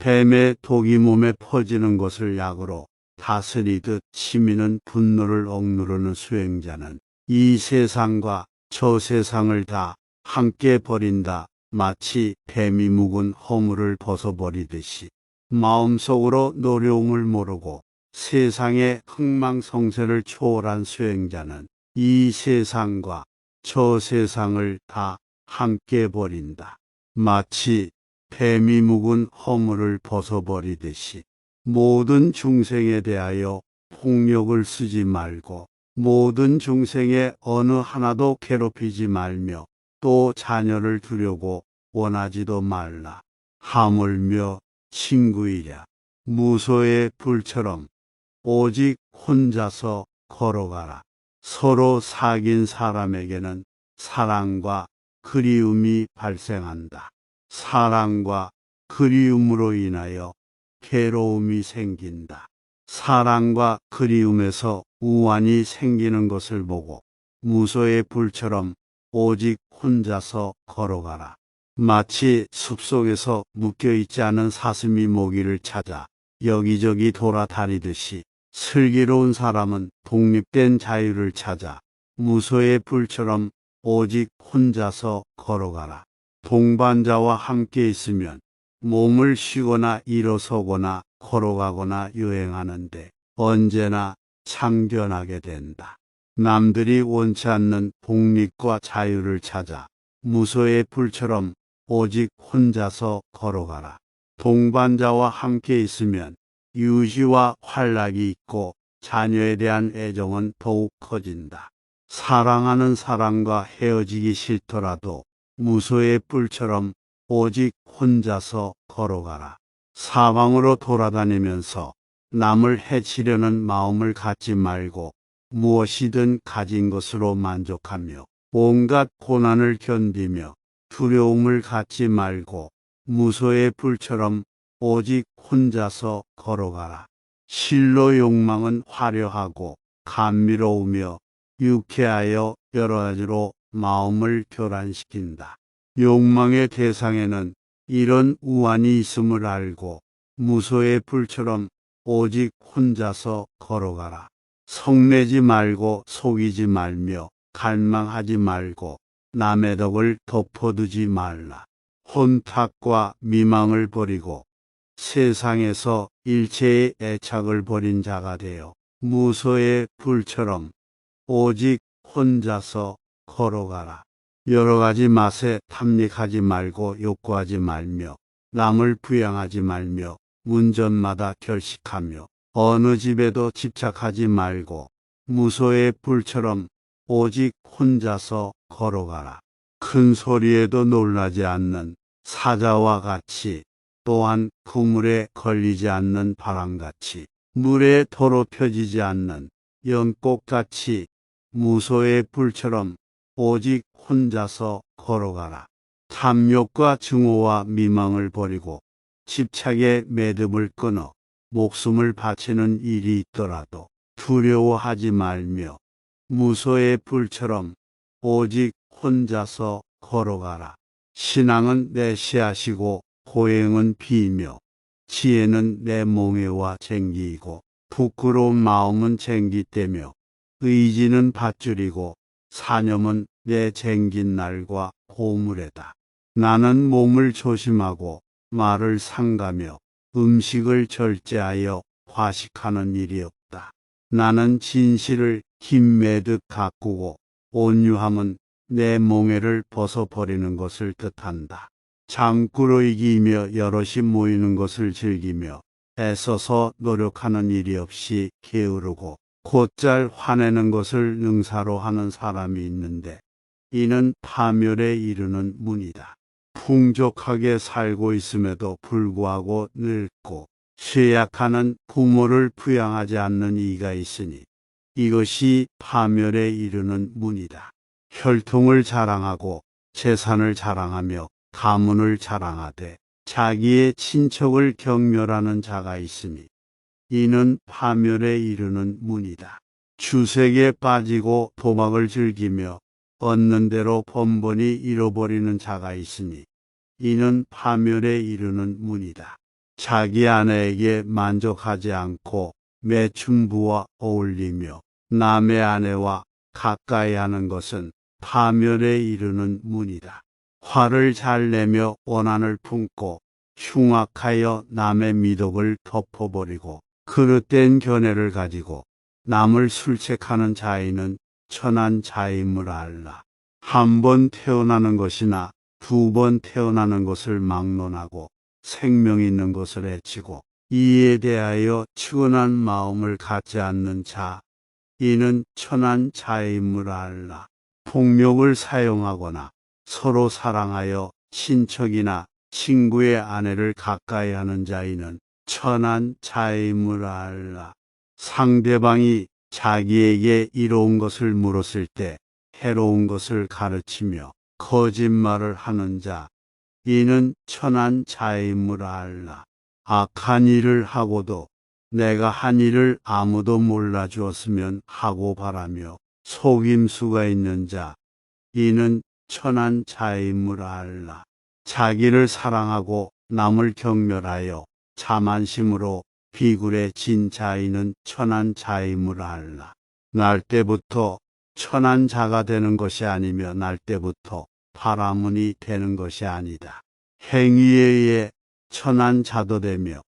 뱀의 독이 몸에 퍼지는 것을 약으로 다스리듯 시민은 분노를 억누르는 수행자는 이 세상과 저 세상을 다 함께 버린다. 마치 뱀이 묵은 허물을 벗어버리듯이 마음속으로 노려움을 모르고 세상의 흥망성쇠를 초월한 수행자는 이 세상과 저 세상을 다 함께 버린다. 마치 뱀이 묵은 허물을 벗어버리듯이 모든 중생에 대하여 폭력을 쓰지 말고 모든 중생의 어느 하나도 괴롭히지 말며 또 자녀를 두려고 원하지도 말라. 하물며 친구이랴 무소의 불처럼 오직 혼자서 걸어가라. 서로 사귄 사람에게는 사랑과 그리움이 발생한다. 사랑과 그리움으로 인하여 괴로움이 생긴다. 사랑과 그리움에서 우환이 생기는 것을 보고 무소의 불처럼 오직 혼자서 걸어가라. 마치 숲속에서 묶여있지 않은 사슴이 모기를 찾아 여기저기 돌아다니듯이 슬기로운 사람은 독립된 자유를 찾아 무소의 불처럼 오직 혼자서 걸어가라. 동반자와 함께 있으면 몸을 쉬거나 일어서거나 걸어가거나 여행하는데 언제나 참견하게 된다. 남들이 원치 않는 독립과 자유를 찾아 무소의 불처럼 오직 혼자서 걸어가라. 동반자와 함께 있으면 유희와 활락이 있고 자녀에 대한 애정은 더욱 커진다. 사랑하는 사람과 헤어지기 싫더라도 무소의 뿔처럼 오직 혼자서 걸어가라. 사방으로 돌아다니면서 남을 해치려는 마음을 갖지 말고 무엇이든 가진 것으로 만족하며 온갖 고난을 견디며 두려움을 갖지 말고 무소의 불처럼 오직 혼자서 걸어가라. 실로 욕망은 화려하고 감미로우며 유쾌하여 여러 가지로 마음을 교란시킨다. 욕망의 대상에는 이런 우환이 있음을 알고 무소의 불처럼 오직 혼자서 걸어가라. 성내지 말고 속이지 말며 갈망하지 말고 남의 덕을 덮어두지 말라. 혼탁과 미망을 버리고 세상에서 일체의 애착을 버린 자가 되어 무소의 불처럼 오직 혼자서 걸어가라. 여러 가지 맛에 탐닉하지 말고 욕구하지 말며 남을 부양하지 말며 문전마다 결식하며 어느 집에도 집착하지 말고 무소의 불처럼 오직 혼자서 걸어가라. 큰 소리에도 놀라지 않는 사자와 같이 또한 그물에 걸리지 않는 바람같이 물에 더럽혀지지 않는 연꽃같이 무소의 불처럼 오직 혼자서 걸어가라. 탐욕과 증오와 미망을 버리고 집착의 매듭을 끊어 목숨을 바치는 일이 있더라도 두려워하지 말며 무소의 불처럼 오직 혼자서 걸어가라. 신앙은 내 씨앗이고 고행은 비이며 지혜는 내 몽에와 쟁기이고 부끄러운 마음은 쟁기떼며 의지는 밧줄이고 사념은 내 쟁긴 날과 고무래다. 나는 몸을 조심하고 말을 삼가며 음식을 절제하여 과식하는 일이 없다. 나는 진실을 긴 매듭 가꾸고 온유함은 내 몽에를 벗어버리는 것을 뜻한다. 잠꾸러기이며 여럿이 모이는 것을 즐기며 애써서 노력하는 일이 없이 게으르고 곧잘 화내는 것을 능사로 하는 사람이 있는데 이는 파멸에 이르는 문이다. 풍족하게 살고 있음에도 불구하고 늙고 쇠약하는 부모를 부양하지 않는 이가 있으니 이것이 파멸에 이르는 문이다. 혈통을 자랑하고 재산을 자랑하며 가문을 자랑하되 자기의 친척을 경멸하는 자가 있으니 이는 파멸에 이르는 문이다. 주색에 빠지고 도박을 즐기며 얻는 대로 번번이 잃어버리는 자가 있으니 이는 파멸에 이르는 문이다. 자기 아내에게 만족하지 않고 매춘부와 어울리며 남의 아내와 가까이 하는 것은 파멸에 이르는 문이다. 화를 잘 내며 원한을 품고 흉악하여 남의 미덕을 덮어버리고 그릇된 견해를 가지고 남을 술책하는 자인은 천한 자임을 알라. 한 번 태어나는 것이나 두 번 태어나는 것을 막론하고 생명 있는 것을 해치고 이에 대하여 측은한 마음을 갖지 않는 자, 이는 천한 자임을 알라. 폭력을 사용하거나 서로 사랑하여 친척이나 친구의 아내를 가까이 하는 자이는 천한 자임을 알라. 상대방이 자기에게 이로운 것을 물었을 때 해로운 것을 가르치며 거짓말을 하는 자, 이는 천한 자임을 알라. 악한 일을 하고도 내가 한 일을 아무도 몰라주었으면 하고 바라며 속임수가 있는 자, 이는 천한 자임을 알라. 자기를 사랑하고 남을 경멸하여 자만심으로 비굴에 진 자이는 천한 자임을 알라. 날 때부터 천한 자가 되는 것이 아니며 날 때부터 바라문이 되는 것이 아니다. 행위에 의해 천한 자도 되며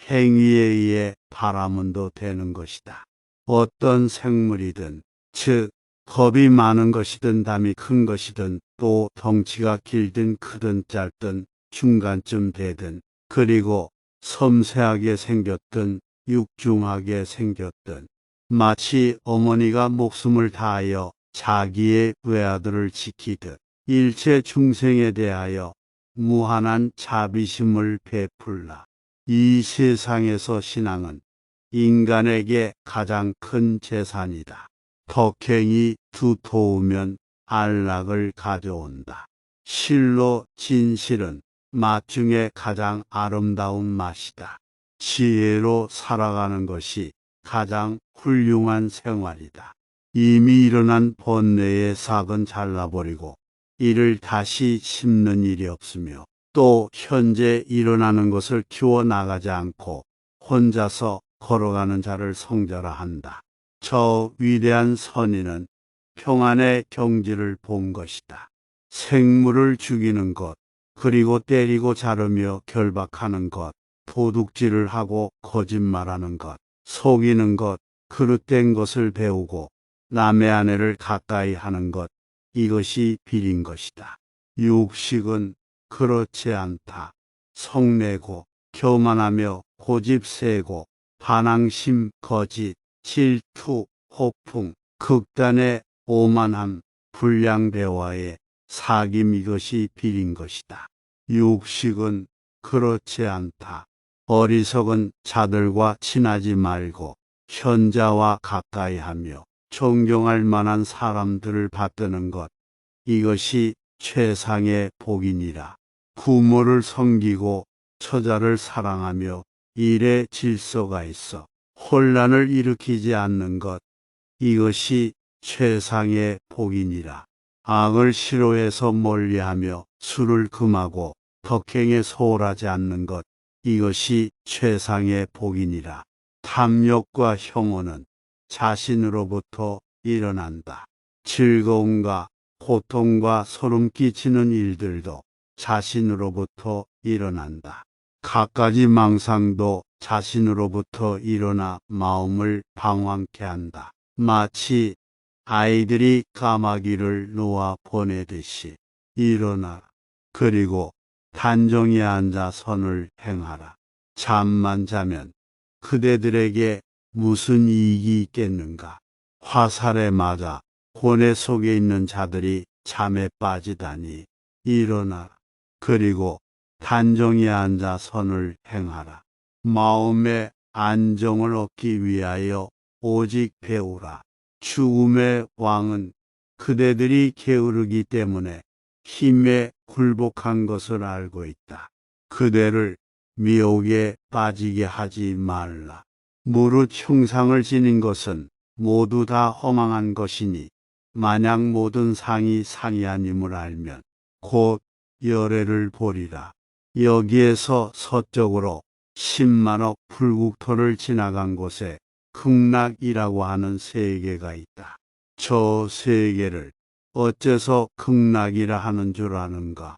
행위에 의해 바라문도 되는 것이다. 어떤 생물이든 즉 겁이 많은 것이든 담이 큰 것이든 또 덩치가 길든 크든 짧든 중간쯤 되든 그리고 섬세하게 생겼든 육중하게 생겼든 마치 어머니가 목숨을 다하여 자기의 외아들을 지키듯 일체 중생에 대하여 무한한 자비심을 베풀라. 이 세상에서 신앙은 인간에게 가장 큰 재산이다. 덕행이 두터우면 안락을 가져온다. 실로 진실은 맛 중에 가장 아름다운 맛이다. 지혜로 살아가는 것이 가장 훌륭한 생활이다. 이미 일어난 번뇌의 싹은 잘라버리고 이를 다시 심는 일이 없으며 또 현재 일어나는 것을 키워나가지 않고 혼자서 걸어가는 자를 성자라 한다. 저 위대한 선인은 평안의 경지를 본 것이다. 생물을 죽이는 것, 그리고 때리고 자르며 결박하는 것, 도둑질을 하고 거짓말하는 것, 속이는 것, 그릇된 것을 배우고 남의 아내를 가까이 하는 것, 이것이 비린 것이다. 육식은 그렇지 않다. 성내고 교만하며 고집 세고 반항심, 거짓, 질투, 호풍, 극단의 오만함, 불량 대화에 사귐, 이것이 비린 것이다. 육식은 그렇지 않다. 어리석은 자들과 친하지 말고 현자와 가까이 하며 존경할 만한 사람들을 받드는 것, 이것이 최상의 복이니라. 부모를 섬기고 처자를 사랑하며 일에 질서가 있어 혼란을 일으키지 않는 것, 이것이 최상의 복이니라. 악을 싫어해서 멀리하며 술을 금하고 덕행에 소홀하지 않는 것, 이것이 최상의 복이니라. 탐욕과 혐오는 자신으로부터 일어난다. 즐거움과 고통과 소름 끼치는 일들도 자신으로부터 일어난다. 갖가지 망상도 자신으로부터 일어나 마음을 방황케 한다. 마치 아이들이 까마귀를 놓아 보내듯이 일어나라. 그리고 단정히 앉아 선을 행하라. 잠만 자면 그대들에게 무슨 이익이 있겠는가? 화살에 맞아 고뇌 속에 있는 자들이 잠에 빠지다니 일어나라. 그리고 단정히 앉아 선을 행하라. 마음의 안정을 얻기 위하여 오직 배우라. 죽음의 왕은 그대들이 게으르기 때문에 힘에 굴복한 것을 알고 있다. 그대를 미혹에 빠지게 하지 말라. 무릇 형상을 지닌 것은 모두 다 허망한 것이니 만약 모든 상이 상이 아님을 알면 곧 열애를 보리라. 여기에서 서쪽으로 10만억 불국토를 지나간 곳에 극락이라고 하는 세계가 있다. 저 세계를 어째서 극락이라 하는 줄 아는가?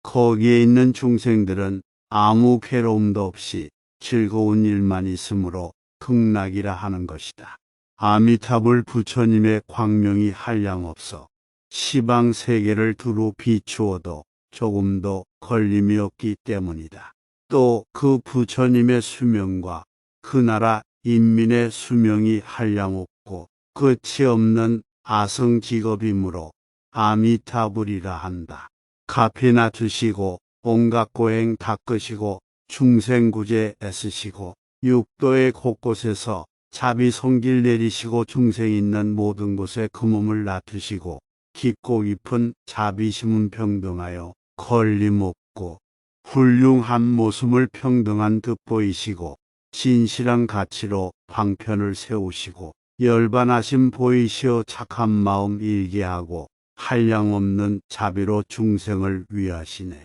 거기에 있는 중생들은 아무 괴로움도 없이 즐거운 일만 있으므로 극락이라 하는 것이다. 아미타불 부처님의 광명이 한량없어 시방 세계를 두루 비추어도 조금도 걸림이 없기 때문이다. 또 그 부처님의 수명과 그 나라 인민의 수명이 한량없고 끝이 없는 아성직업이므로 아미타불이라 한다. 카피나 드시고 온갖 고행 닦으시고 중생구제 애쓰시고 육도의 곳곳에서 자비손길 내리시고 중생 있는 모든 곳에 그 몸을 놔두시고 깊고 깊은 자비심은 평등하여 걸림없고 훌륭한 모습을 평등한 듯 보이시고 진실한 가치로 방편을 세우시고 열반하심 보이시어 착한 마음 일게 하고 한량없는 자비로 중생을 위하시네.